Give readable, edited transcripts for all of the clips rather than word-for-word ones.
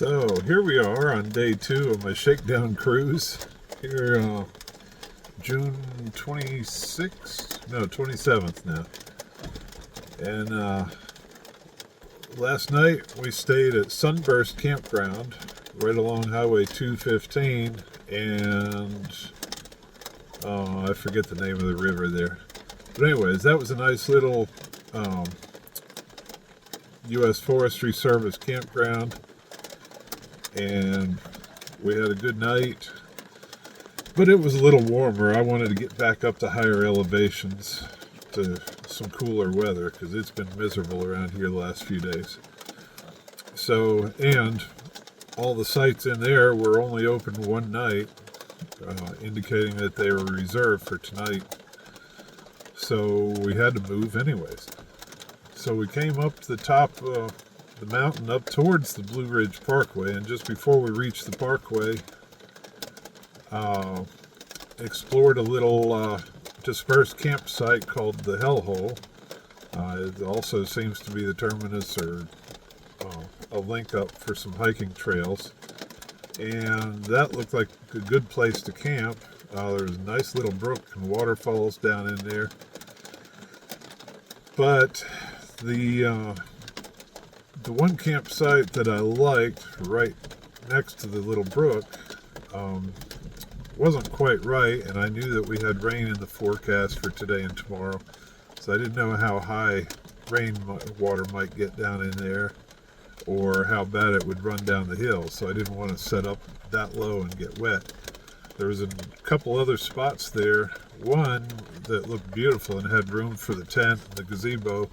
So here we are on day 2 of my shakedown cruise. Here, June 26th, no, 27th now. And last night we stayed at Sunburst Campground right along Highway 215, and I forget the name of the river there. But anyways, that was a nice little U.S. Forestry Service campground, and we had a good night, but it was a little warmer. I wanted to get back up to higher elevations to some cooler weather because it's been miserable around here the last few days. So, and all the sites in there were only open one night, indicating that they were reserved for tonight. So we had to move anyways. So we came up to the top of the mountain up towards the Blue Ridge Parkway, and just before we reached the parkway, explored a little dispersed campsite called the Hellhole. It also seems to be the terminus or a link up for some hiking trails, and that looked like a good place to camp. There was a nice little brook and waterfalls down in there, but the one campsite that I liked right next to the little brook wasn't quite right, and I knew that we had rain in the forecast for today and tomorrow, so I didn't know how high rain water might get down in there or how bad it would run down the hill, so I didn't want to set up that low and get wet. There was a couple other spots there, one that looked beautiful and had room for the tent and the gazebo,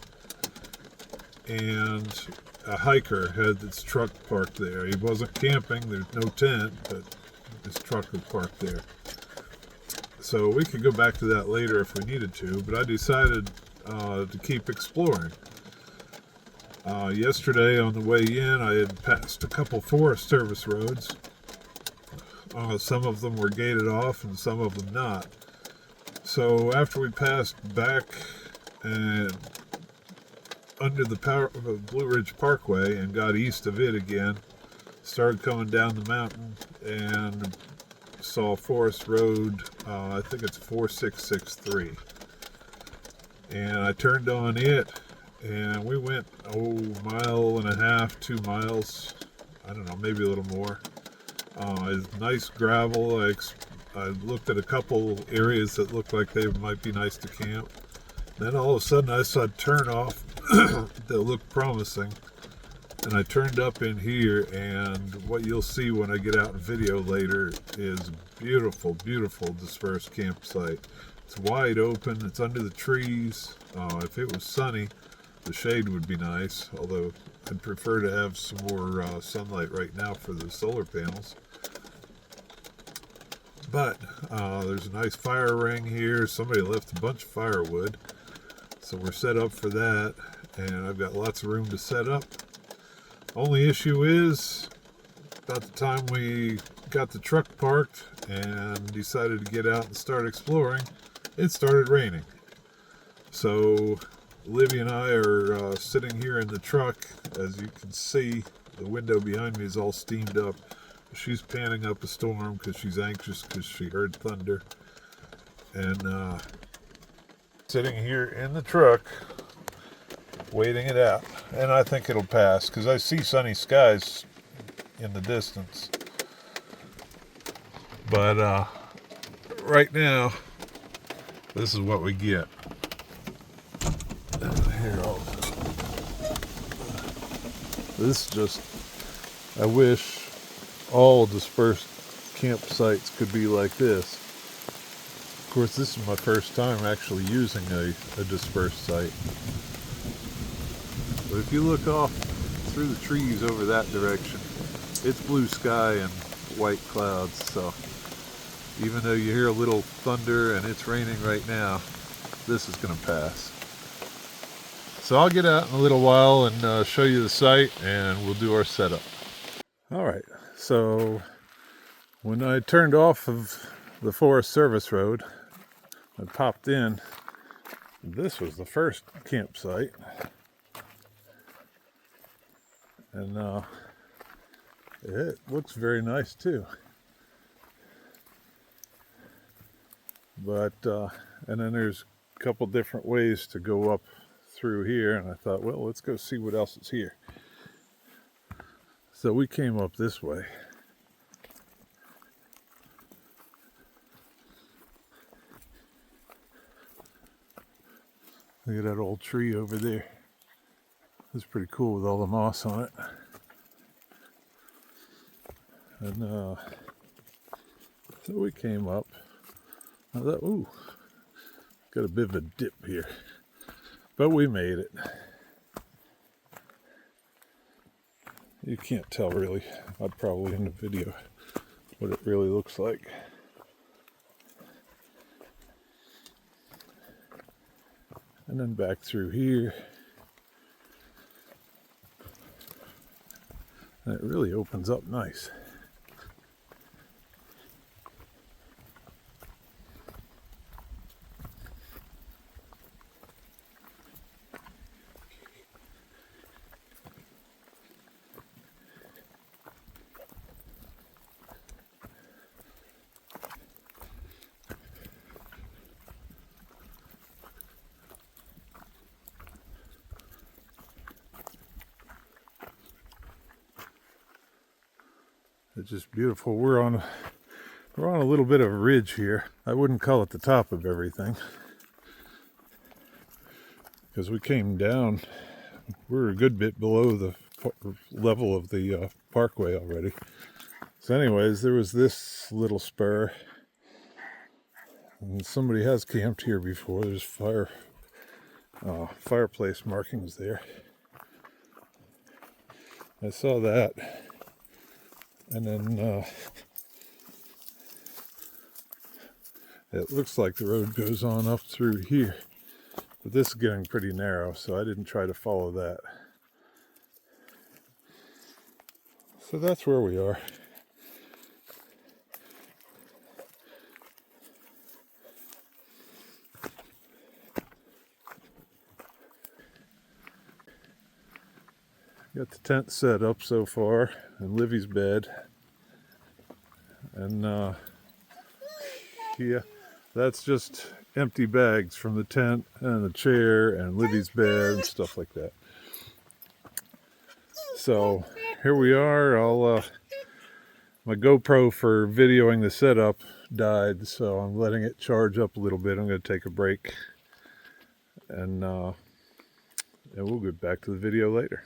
and a hiker had his truck parked there. He wasn't camping, there's no tent, but his truck was parked there. So we could go back to that later if we needed to, but I decided to keep exploring. Yesterday on the way in, I had passed a couple Forest Service roads. Some of them were gated off and some of them not. So after we passed back and under the Blue Ridge Parkway and got east of it again, started coming down the mountain and saw Forest Road, I think it's 4663. And I turned on it, and we went, mile and a half, 2 miles, I don't know, maybe a little more. It's nice gravel. I looked at a couple areas that looked like they might be nice to camp. Then all of a sudden I saw a turn off that looked promising, and I turned up in here, and what you'll see when I get out in video later is beautiful, beautiful dispersed campsite. It's wide open, it's under the trees. If it was sunny, the shade would be nice, although I'd prefer to have some more sunlight right now for the solar panels. But there's a nice fire ring here. Somebody left a bunch of firewood, so we're set up for that, and I've got lots of room to set up. Only issue is, about the time we got the truck parked and decided to get out and start exploring, it started raining. So Livy and I are sitting here in the truck. As you can see, the window behind me is all steamed up. She's panning up a storm because she's anxious because she heard thunder. And sitting here in the truck, waiting it out. And I think it'll pass because I see sunny skies in the distance. But right now, this is what we get. Here, this just, I wish all dispersed campsites could be like this. Of course, this is my first time actually using a dispersed site. But if you look off through the trees over that direction, it's blue sky and white clouds. So even though you hear a little thunder and it's raining right now, this is going to pass. So I'll get out in a little while and show you the site, and we'll do our setup. All right, so when I turned off of the Forest Service Road, I popped in. This was the first campsite. And It looks very nice too. But, and then there's a couple different ways to go up through here, and I thought, well, let's go see what else is here. So we came up this way. Look at that old tree over there. It's pretty cool with all the moss on it. And so we came up. I thought, ooh, got a bit of a dip here. But we made it. You can't tell really. I'd probably in the video what it really looks like. And then back through here. And it really opens up nice. It's just beautiful. We're on a little bit of a ridge here. I wouldn't call it the top of everything, because we came down. We're a good bit below the level of the parkway already. So anyways, there was this little spur, and somebody has camped here before. There's fireplace markings there. I saw that. And then it looks like the road goes on up through here. But this is getting pretty narrow, so I didn't try to follow that. So that's where we are. Got the tent set up so far, and Livy's bed. And yeah, that's just empty bags from the tent and the chair and Livy's bed and stuff like that. So here we are. My GoPro for videoing the setup died, so I'm letting it charge up a little bit. I'm going to take a break, and we'll get back to the video later.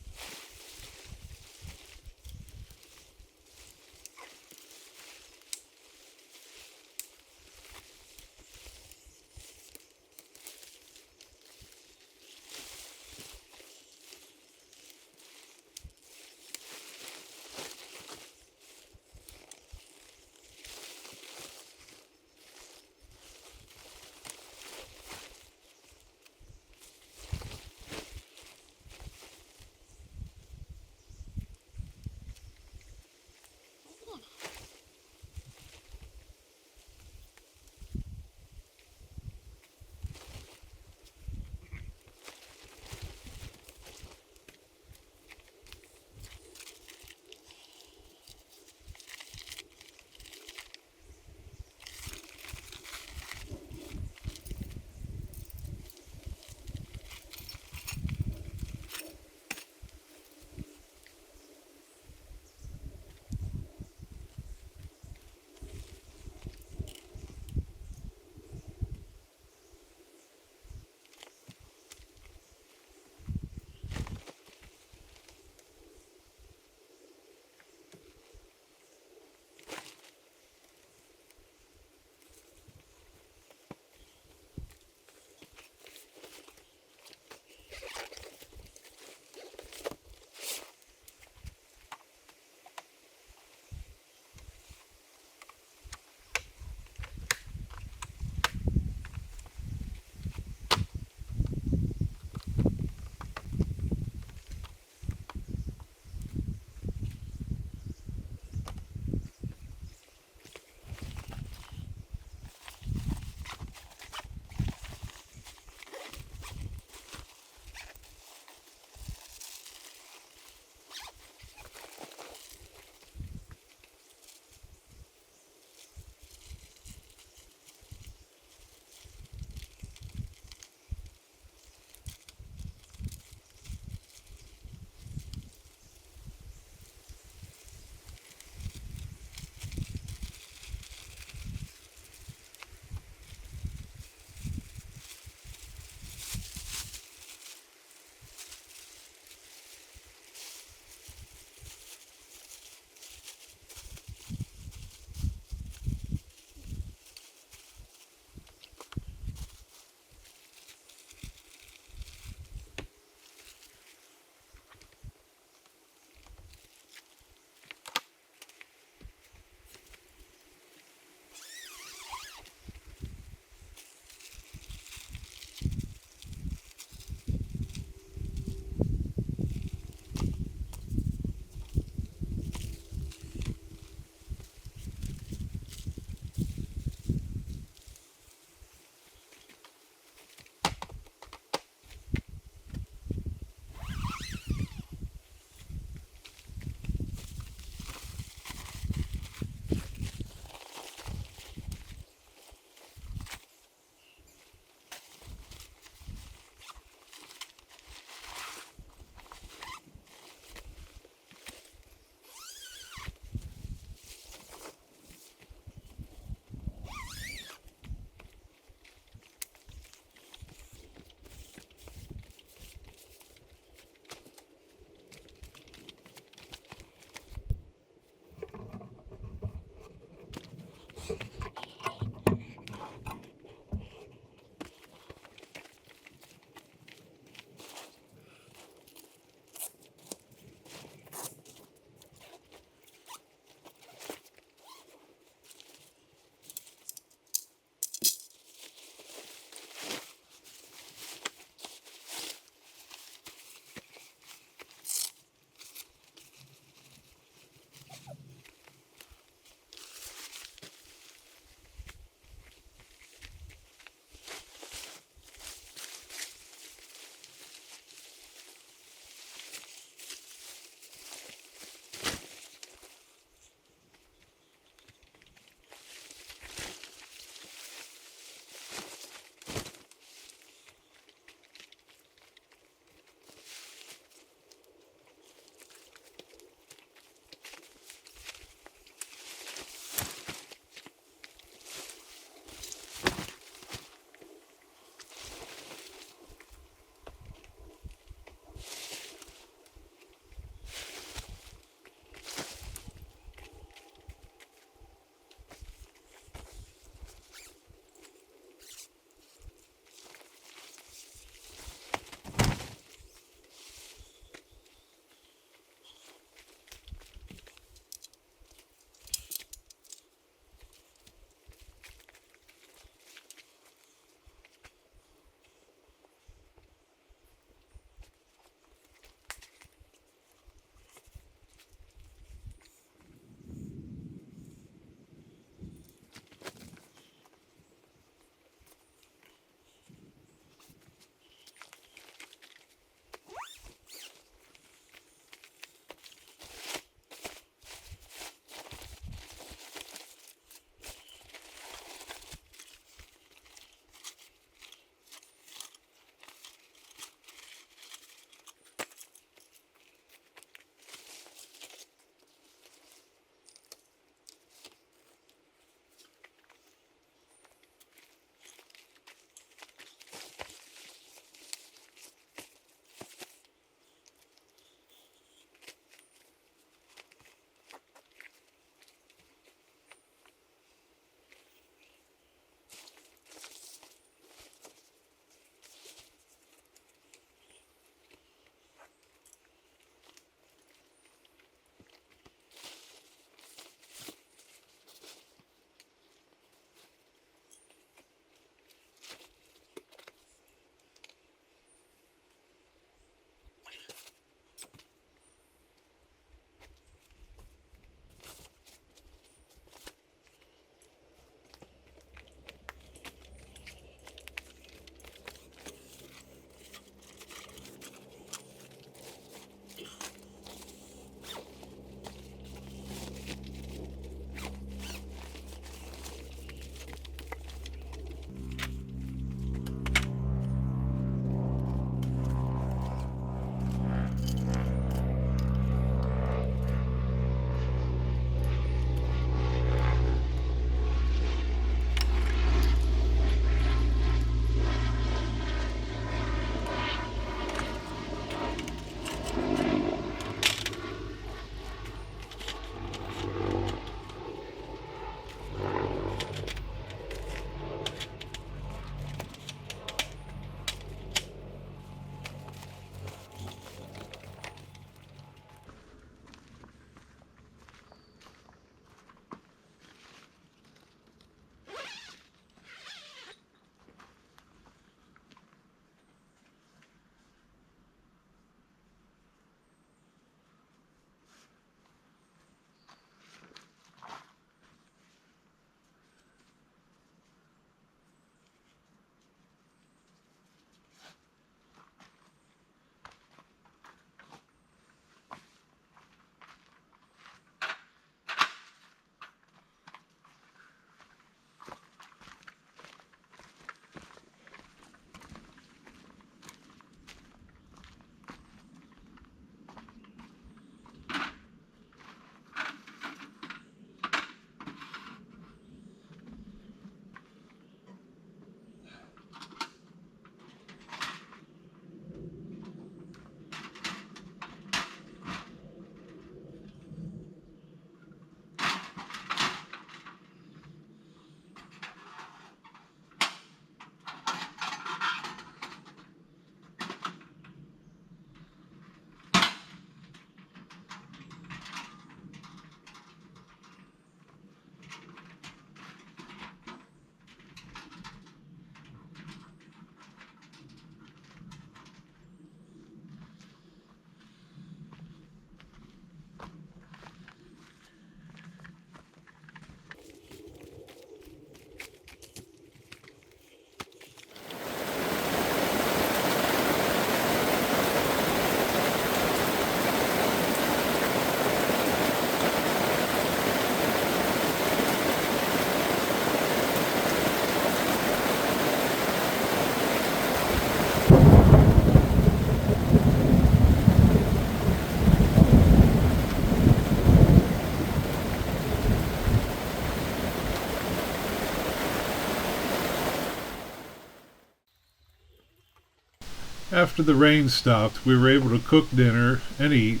After the rain stopped, we were able to cook dinner and eat,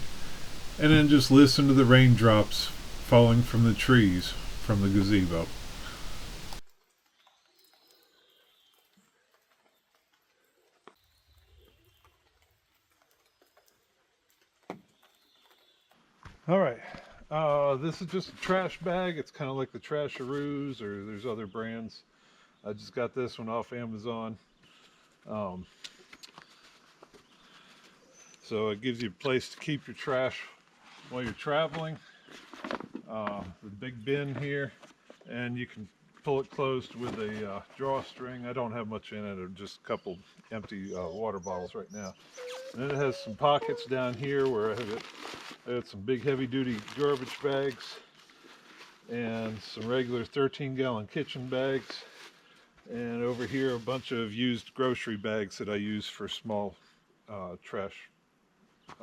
and then just listen to the raindrops falling from the trees from the gazebo. All right, this is just a trash bag. It's kind of like the Trasharoos, or there's other brands. I just got this one off Amazon. Um, so it gives you a place to keep your trash while you're traveling. The big bin here, and you can pull it closed with a drawstring. I don't have much in it, just a couple empty water bottles right now. And then it has some pockets down here where I got some big heavy duty garbage bags and some regular 13-gallon kitchen bags. And over here a bunch of used grocery bags that I use for small trash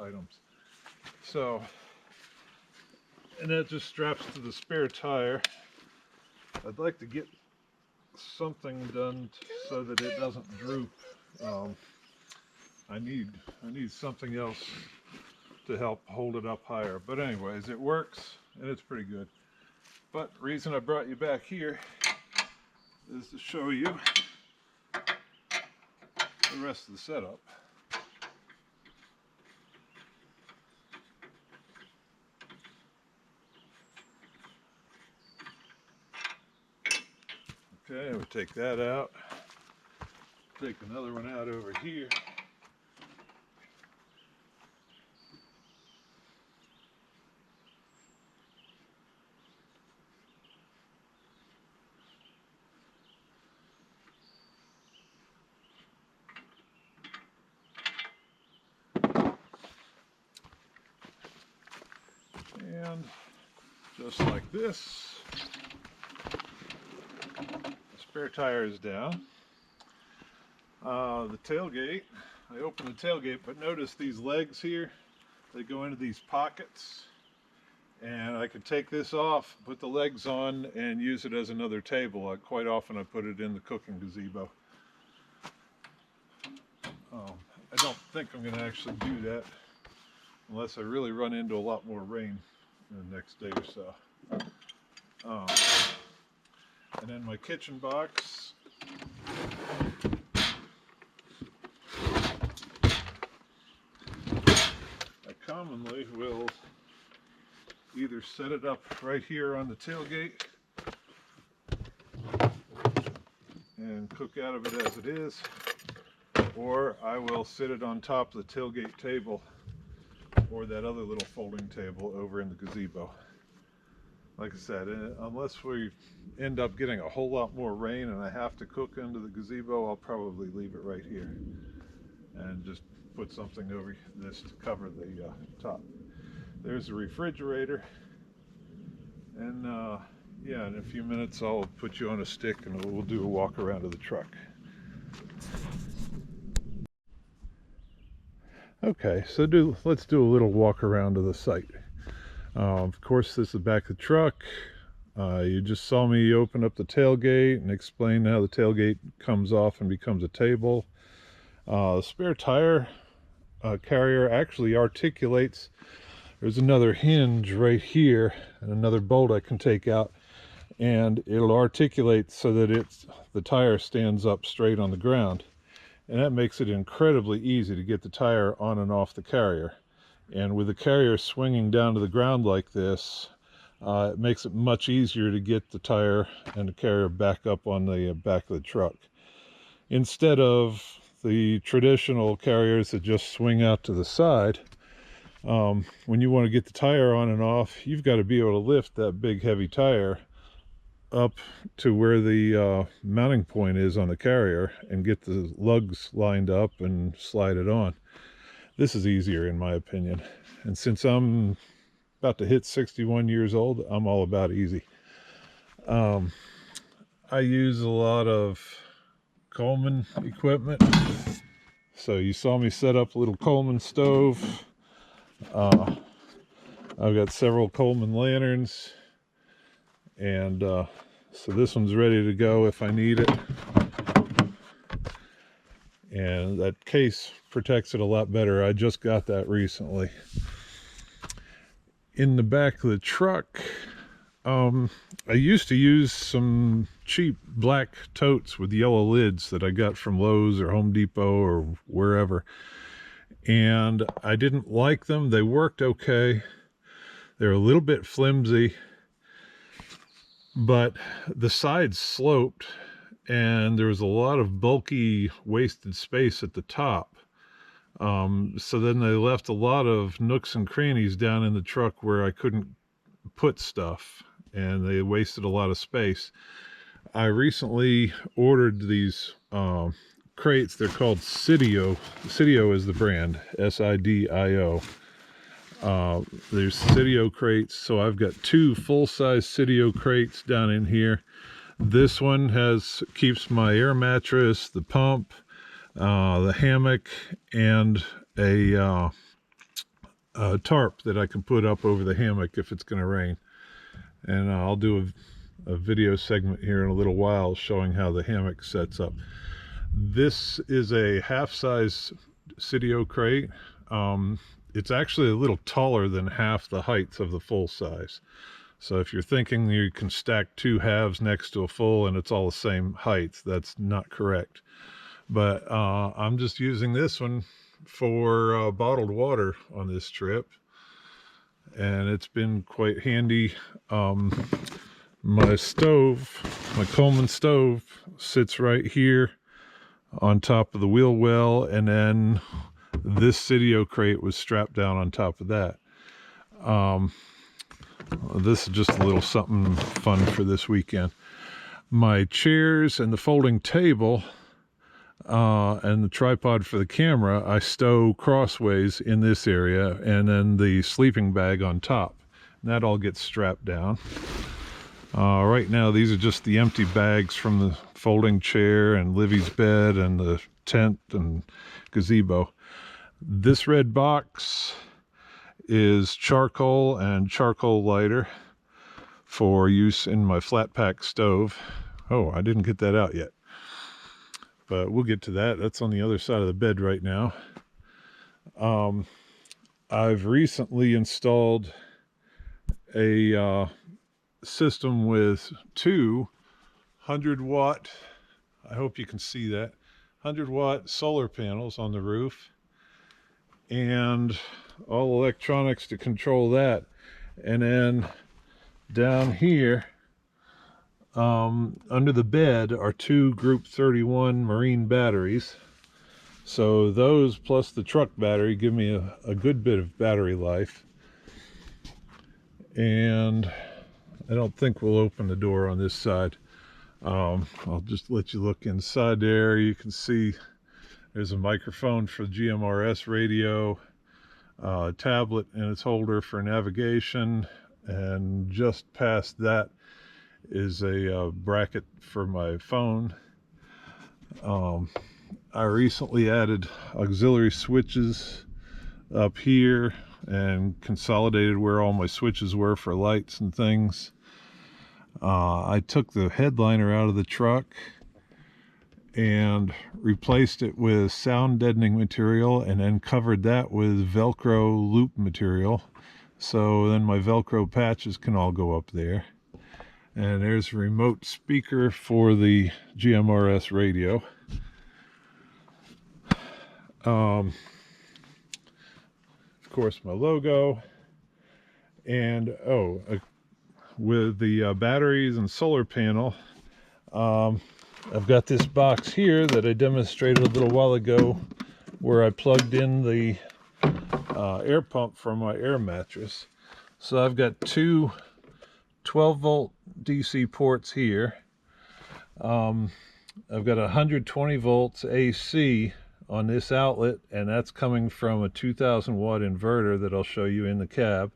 items. So, and that just straps to the spare tire. I'd like to get something done so that it doesn't droop. I need something else to help hold it up higher. But anyways, it works and it's pretty good. But the reason I brought you back here is to show you the rest of the setup. Okay, we take that out. Take another one out over here. And just like this, the spare tire is down. The tailgate, I open the tailgate, but notice these legs here, they go into these pockets, and I could take this off, put the legs on, and use it as another table. Quite often I put it in the cooking gazebo. I don't think I'm going to actually do that unless I really run into a lot more rain in the next day or so. And then my kitchen box. I commonly will either set it up right here on the tailgate and cook out of it as it is, or I will sit it on top of the tailgate table or that other little folding table over in the gazebo. Like I said, unless we end up getting a whole lot more rain and I have to cook under the gazebo, I'll probably leave it right here and just put something over this to cover the top. There's the refrigerator, and yeah, in a few minutes I'll put you on a stick and we'll do a walk around to the truck. Okay, so let's do a little walk around to the site. Of course, this is the back of the truck. You just saw me open up the tailgate and explain how the tailgate comes off and becomes a table. The spare tire carrier actually articulates. There's another hinge right here and another bolt I can take out, and it'll articulate so that the tire stands up straight on the ground. And that makes it incredibly easy to get the tire on and off the carrier. And with the carrier swinging down to the ground like this, it makes it much easier to get the tire and the carrier back up on the back of the truck. Instead of the traditional carriers that just swing out to the side, when you want to get the tire on and off, you've got to be able to lift that big heavy tire up to where the mounting point is on the carrier and get the lugs lined up and slide it on. This is easier in my opinion, and since I'm about to hit 61 years old, I'm all about easy. I use a lot of Coleman equipment, so you saw me set up a little Coleman stove. I've got several Coleman lanterns, and so this one's ready to go if I need it. and that case protects it a lot better. I just got that recently. In the back of the truck, I used to use some cheap black totes with yellow lids that I got from Lowe's or Home Depot or wherever, and I didn't like them. They worked okay. They're a little bit flimsy, but the sides sloped and there was a lot of bulky wasted space at the top. So then they left a lot of nooks and crannies down in the truck where I couldn't put stuff, and they wasted a lot of space. I recently ordered these crates. They're called Sidio. Sidio is the brand, S-I-D-I-O. There's Sidio crates, so I've got 2 full-size Sidio crates down in here. This one keeps my air mattress, the pump, the hammock, and a tarp that I can put up over the hammock if it's going to rain. And I'll do a video segment here in a little while showing how the hammock sets up. This is a half-size Sidio crate. It's actually a little taller than half the height of the full size. So if you're thinking you can stack 2 halves next to a full and it's all the same height, that's not correct. But I'm just using this one for bottled water on this trip, and it's been quite handy. My stove, my Coleman stove, sits right here on top of the wheel well, and then this Sidio crate was strapped down on top of that. This is just a little something fun for this weekend. My chairs and the folding table and the tripod for the camera, I stow crossways in this area, and then the sleeping bag on top. And that all gets strapped down. Right now, these are just the empty bags from the folding chair and Livy's bed and the tent and gazebo. This red box is charcoal and charcoal lighter for use in my flat pack stove. Oh, I didn't get that out yet, but we'll get to that. That's on the other side of the bed right now. I've recently installed a system with 2 100-watt, I hope you can see that, 100-watt solar panels on the roof, and all electronics to control that. And then down here under the bed are 2 Group 31 marine batteries. So those plus the truck battery give me a good bit of battery life. And I don't think we'll open the door on this side. I'll just let you look inside there. You can see there's a microphone for GMRS radio, tablet and its holder for navigation, and just past that is a bracket for my phone. I recently added auxiliary switches up here and consolidated where all my switches were for lights and things. I took the headliner out of the truck and replaced it with sound deadening material, and then covered that with Velcro loop material, so then my Velcro patches can all go up there. And there's a remote speaker for the GMRS radio. Of course, my logo. And with the batteries and solar panel, I've got this box here that I demonstrated a little while ago, where I plugged in the air pump for my air mattress. So I've got 2 12-volt DC ports here. I've got 120 volts AC on this outlet, and that's coming from a 2000-watt inverter that I'll show you in the cab.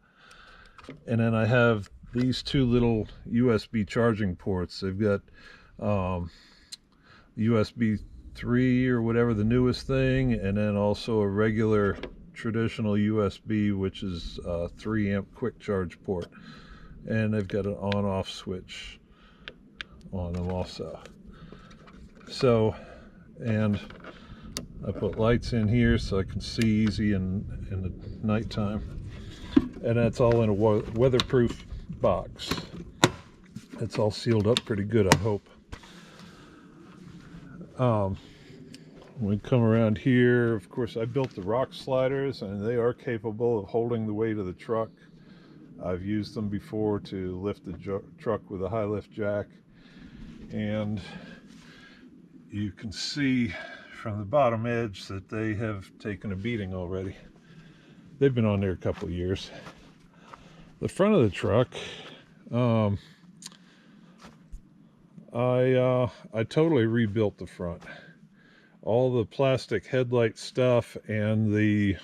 And then I have these 2 little USB charging ports. They've got USB 3 or whatever, the newest thing, and then also a regular traditional USB, which is a 3 amp quick charge port. And they've got an on-off switch on them also. So, and I put lights in here so I can see easy in the nighttime. And that's all in a weatherproof box. It's all sealed up pretty good, I hope. When we come around here, of course, I built the rock sliders, and they are capable of holding the weight of the truck. I've used them before to lift the truck with a high lift jack, and you can see from the bottom edge that they have taken a beating already. They've been on there a couple of years. The front of the truck, I totally rebuilt the front. All the plastic headlight stuff and the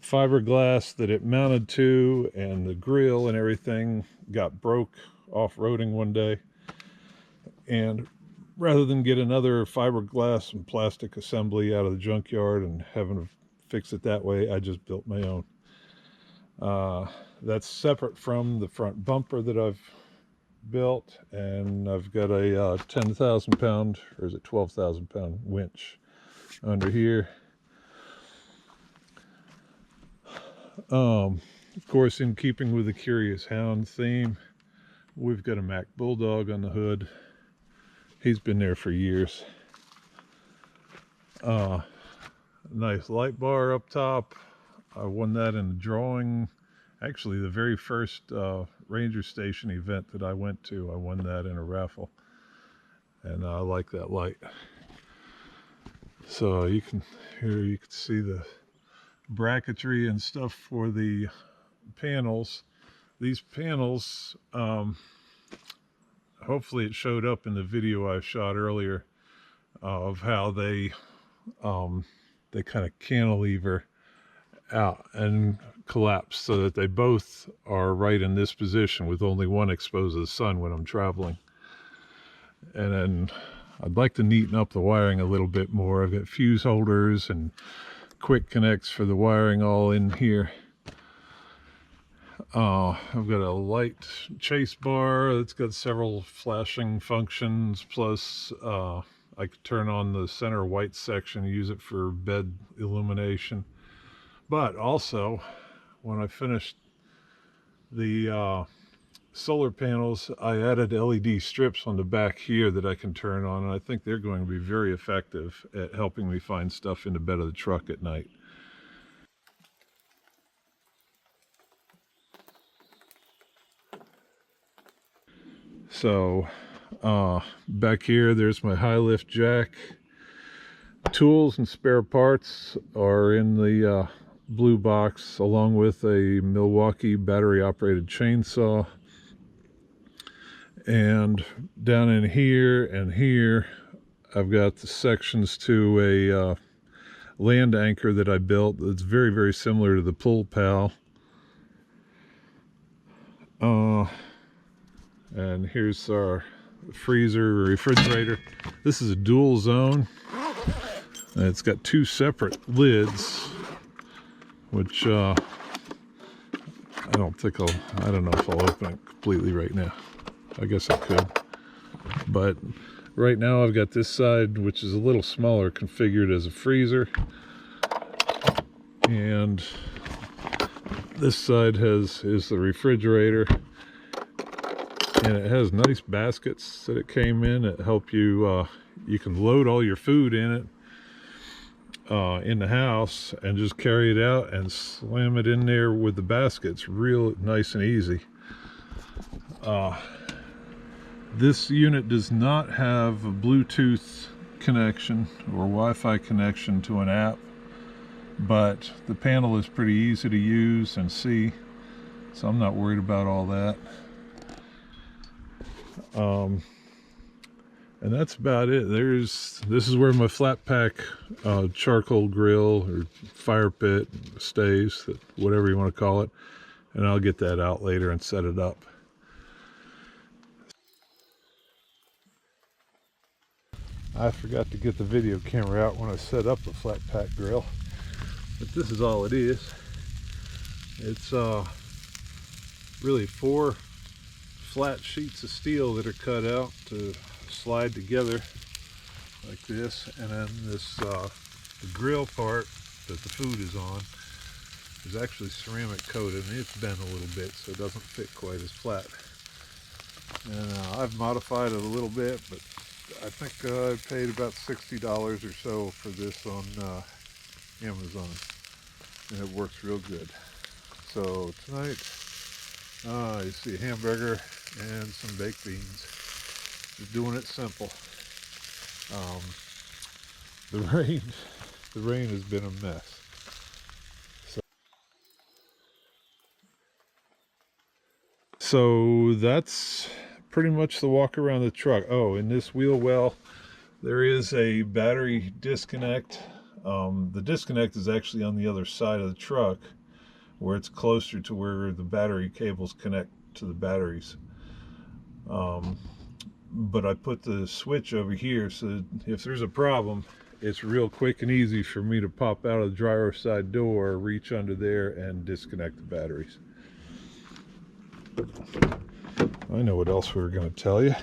fiberglass that it mounted to and the grill and everything got broke off-roading one day. And rather than get another fiberglass and plastic assembly out of the junkyard and having to fix it that way, I just built my own. That's separate from the front bumper that I've built, and I've got a 10,000 pound, or is it 12,000 pound winch under here. Of course, in keeping with the Curious Hound theme, we've got a Mack Bulldog on the hood. He's been there for years. Nice light bar up top. I won that in a drawing. Actually, the very first Ranger Station event that I went to, I won that in a raffle. And I like that light. So you can see the bracketry and stuff for the panels. These panels, hopefully it showed up in the video I shot earlier of how they kind of cantilever out and collapse so that they both are right in this position with only one exposed to the sun when I'm traveling. And then I'd like to neaten up the wiring a little bit more. I've got fuse holders and quick connects for the wiring all in here. I've got a light chase bar that's got several flashing functions, plus I could turn on the center white section, use it for bed illumination. But also, when I finished the solar panels, I added LED strips on the back here that I can turn on, and I think they're going to be very effective at helping me find stuff in the bed of the truck at night. So back here, there's my high lift jack. Tools and spare parts are in the blue box, along with a Milwaukee battery operated chainsaw. And down in here and here, I've got the sections to a land anchor that I built that's very, very similar to the Pull Pal. And here's our freezer, refrigerator. This is a dual zone. And it's got two separate lids, which I don't know if I'll open it completely right now. I guess I could. But right now I've got this side, which is a little smaller, configured as a freezer. And this side is the refrigerator. And it has nice baskets that it came in that help you, you can load all your food in it in the house and just carry it out and slam it in there with the baskets real nice and easy. This unit does not have a Bluetooth connection or Wi-Fi connection to an app, but the panel is pretty easy to use and see, so I'm not worried about all that. And that's about it. This is where my flat pack charcoal grill or fire pit stays, whatever you want to call it, and I'll get that out later and set it up. I forgot to get the video camera out when I set up the flat pack grill, but this is all it is. It's really 4 flat sheets of steel that are cut out to slide together like this, and then this The grill part that the food is on is actually ceramic coated, and it's bent a little bit so it doesn't fit quite as flat. And I've modified it a little bit, but I think I paid about $60 or so for this on Amazon, and it works real good. So tonight, you see a hamburger and some baked beans. Just doing it simple. The rain has been a mess. So that's pretty much the walk around the truck. Oh, in this wheel well, there is a battery disconnect. The disconnect is actually on the other side of the truck, where it's closer to where the battery cables connect to the batteries. But I put the switch over here so if there's a problem, it's real quick and easy for me to pop out of the driver's side door, reach under there, and disconnect the batteries. I know what else we were going to tell you.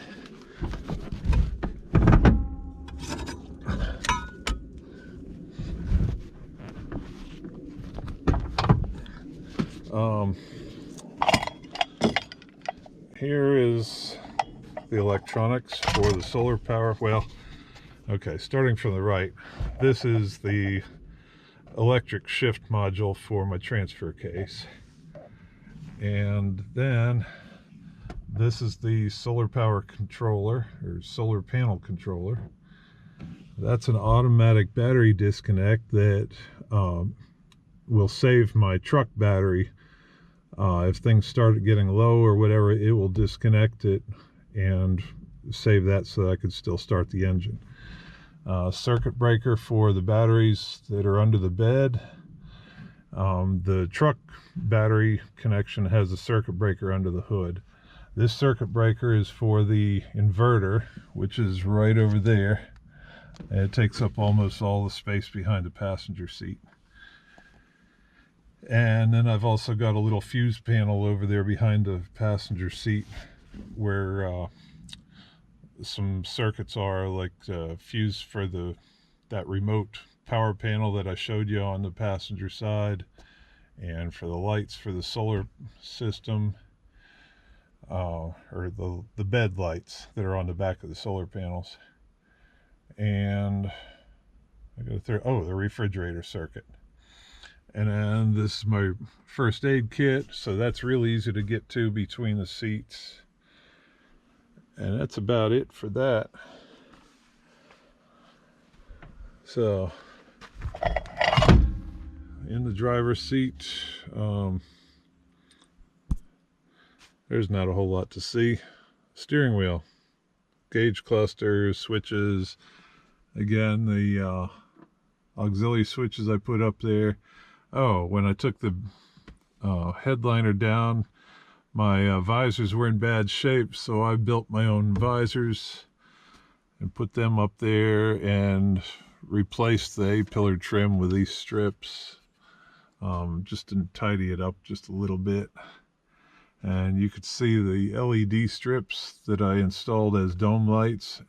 Here is the electronics for the solar power. Well, okay, starting from the right, this is the electric shift module for my transfer case. And then this is the solar power controller, or solar panel controller. That's an automatic battery disconnect that will save my truck battery. If things start getting low or whatever, it will disconnect it and save that so that I could still start the engine. Circuit breaker for the batteries that are under the bed. The truck battery connection has a circuit breaker under the hood. This circuit breaker is for the inverter, which is right over there, and it takes up almost all the space behind the passenger seat. And then I've also got a little fuse panel over there behind the passenger seat where some circuits are, like fuse for that remote power panel that I showed you on the passenger side, and for the lights for the solar system, or the bed lights that are on the back of the solar panels. And I got the refrigerator circuit. And then this is my first aid kit, so that's real easy to get to between the seats. And that's about it for that. So in the driver's seat, there's not a whole lot to see. Steering wheel, gauge clusters, switches. Again, the auxiliary switches I put up there. Oh, when I took the headliner down, my visors were in bad shape, so I built my own visors and put them up there and replaced the A-pillar trim with these strips, just to tidy it up just a little bit. And you could see the LED strips that I installed as dome lights,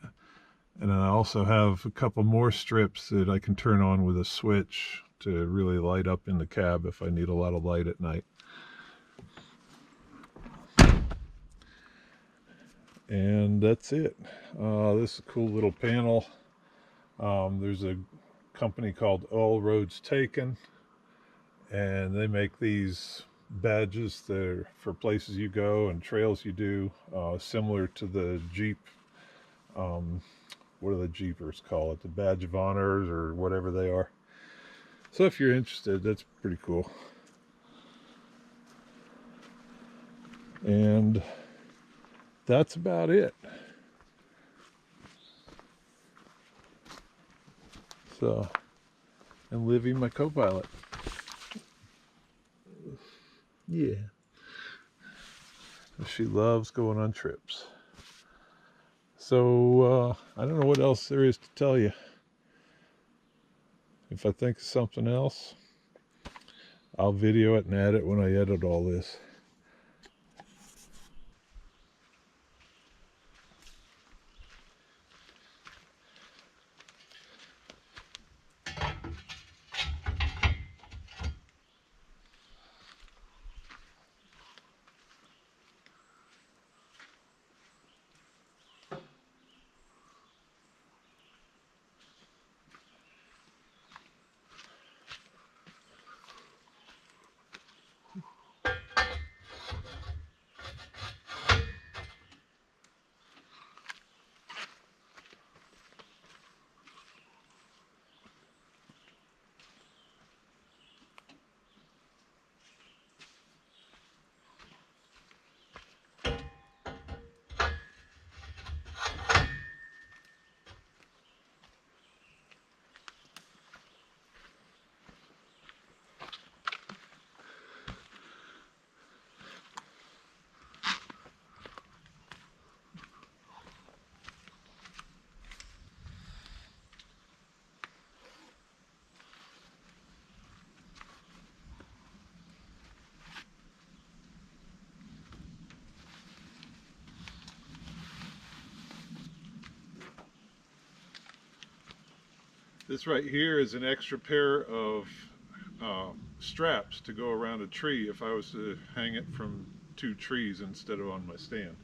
and I also have a couple more strips that I can turn on with a switch to really light up in the cab if I need a lot of light at night. And that's it. This is a cool little panel. There's a company called All Roads Taken, and they make these badges that are for places you go and trails you do, similar to the Jeep, what do the Jeepers call it? The Badge of Honors or whatever they are. So if you're interested, that's pretty cool. And that's about it. So, and Livy, my co-pilot. Yeah. She loves going on trips. So, I don't know what else there is to tell you. If I think of something else, I'll video it and add it when I edit all this. This right here is an extra pair of straps to go around a tree if I was to hang it from 2 trees instead of on my stand.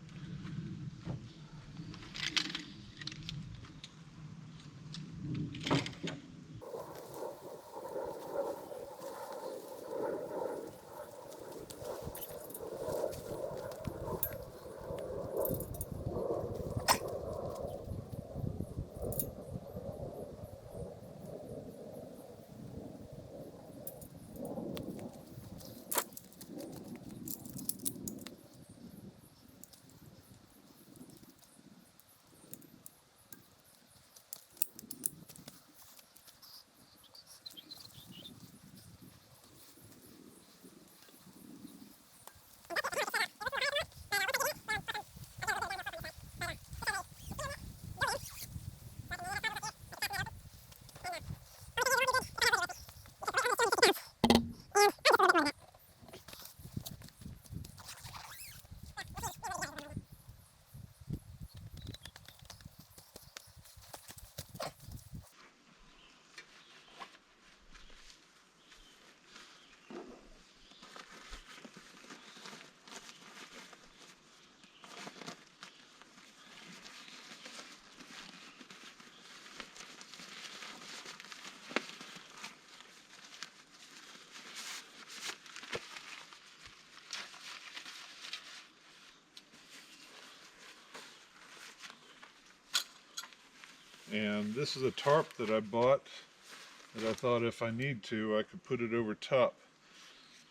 And this is a tarp that I bought that I thought if I need to I could put it over top.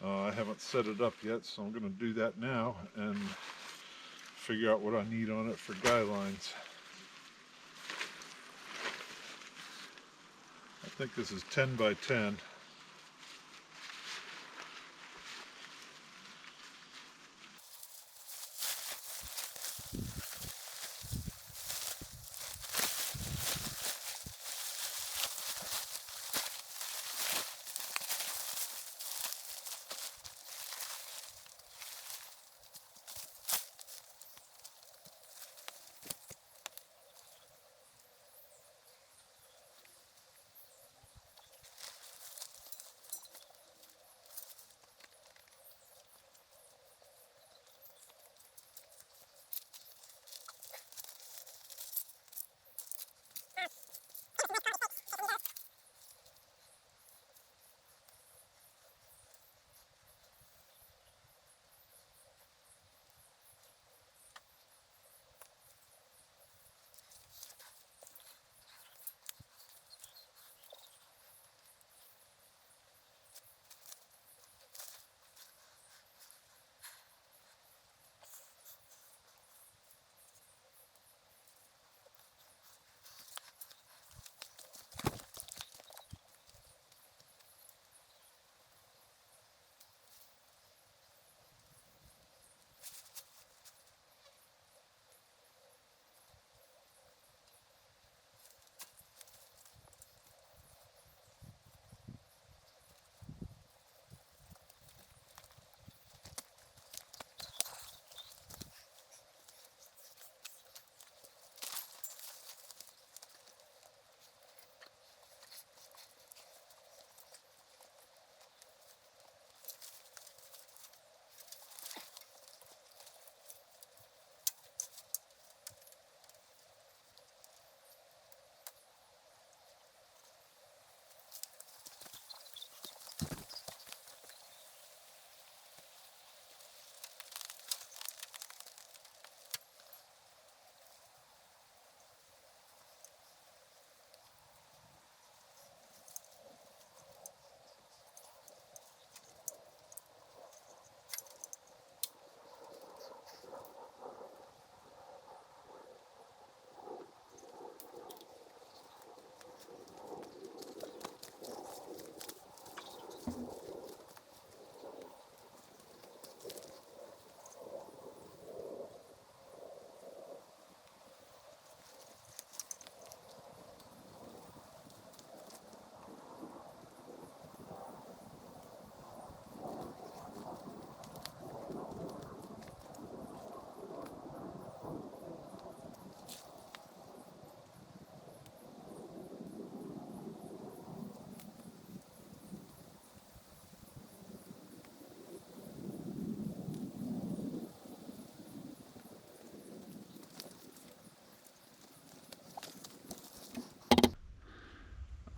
I haven't set it up yet, so I'm going to do that now and figure out what I need on it for guy lines. I think this is 10 by 10.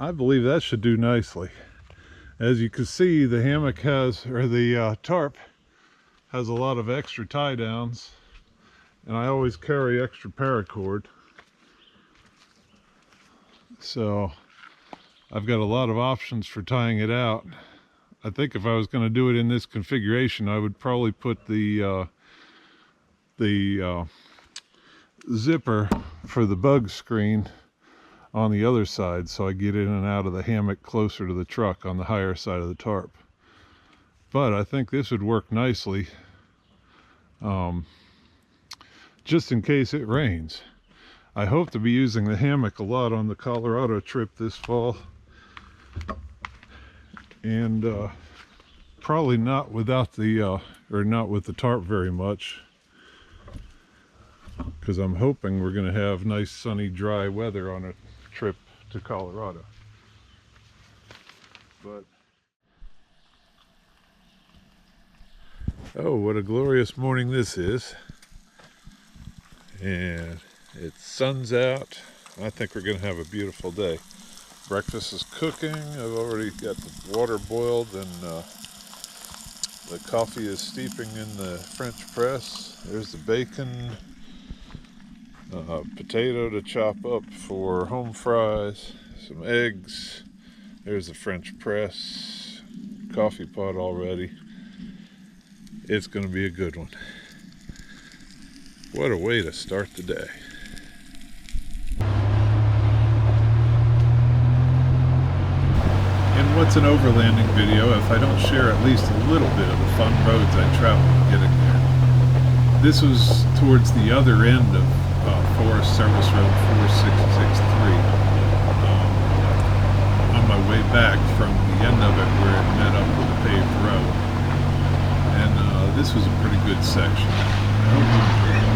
I believe that should do nicely. As you can see, the hammock has, or the tarp has a lot of extra tie downs, and I always carry extra paracord. So I've got a lot of options for tying it out. I think if I was going to do it in this configuration, I would probably put the zipper for the bug screen on the other side, so I get in and out of the hammock closer to the truck on the higher side of the tarp. But I think this would work nicely, just in case it rains. I hope to be using the hammock a lot on the Colorado trip this fall, and probably not without the not with the tarp very much, because I'm hoping we're going to have nice sunny dry weather on a trip to Colorado. But oh, what a glorious morning this is, and it's sun's out. I think we're going to have a beautiful day. Breakfast is cooking. I've already got the water boiled, and the coffee is steeping in the French press. There's the bacon, potato to chop up for home fries, some eggs. There's the French press, coffee pot all ready. It's going to be a good one. What a way to start the day. And what's an overlanding video if I don't share at least a little bit of the fun roads I traveled getting there? This was towards the other end of Forest Service Road 4663, on my way back from the end of it where it met up with a paved road. And this was a pretty good section. I hope you enjoy it.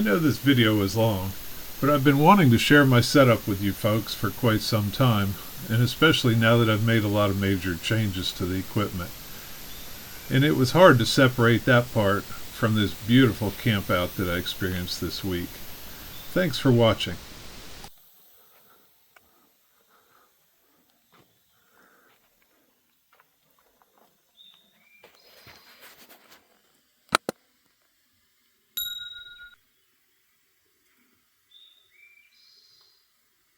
know this video is long, but I've been wanting to share my setup with you folks for quite some time, and especially now that I've made a lot of major changes to the equipment. And it was hard to separate that part from this beautiful campout that I experienced this week. Thanks for watching.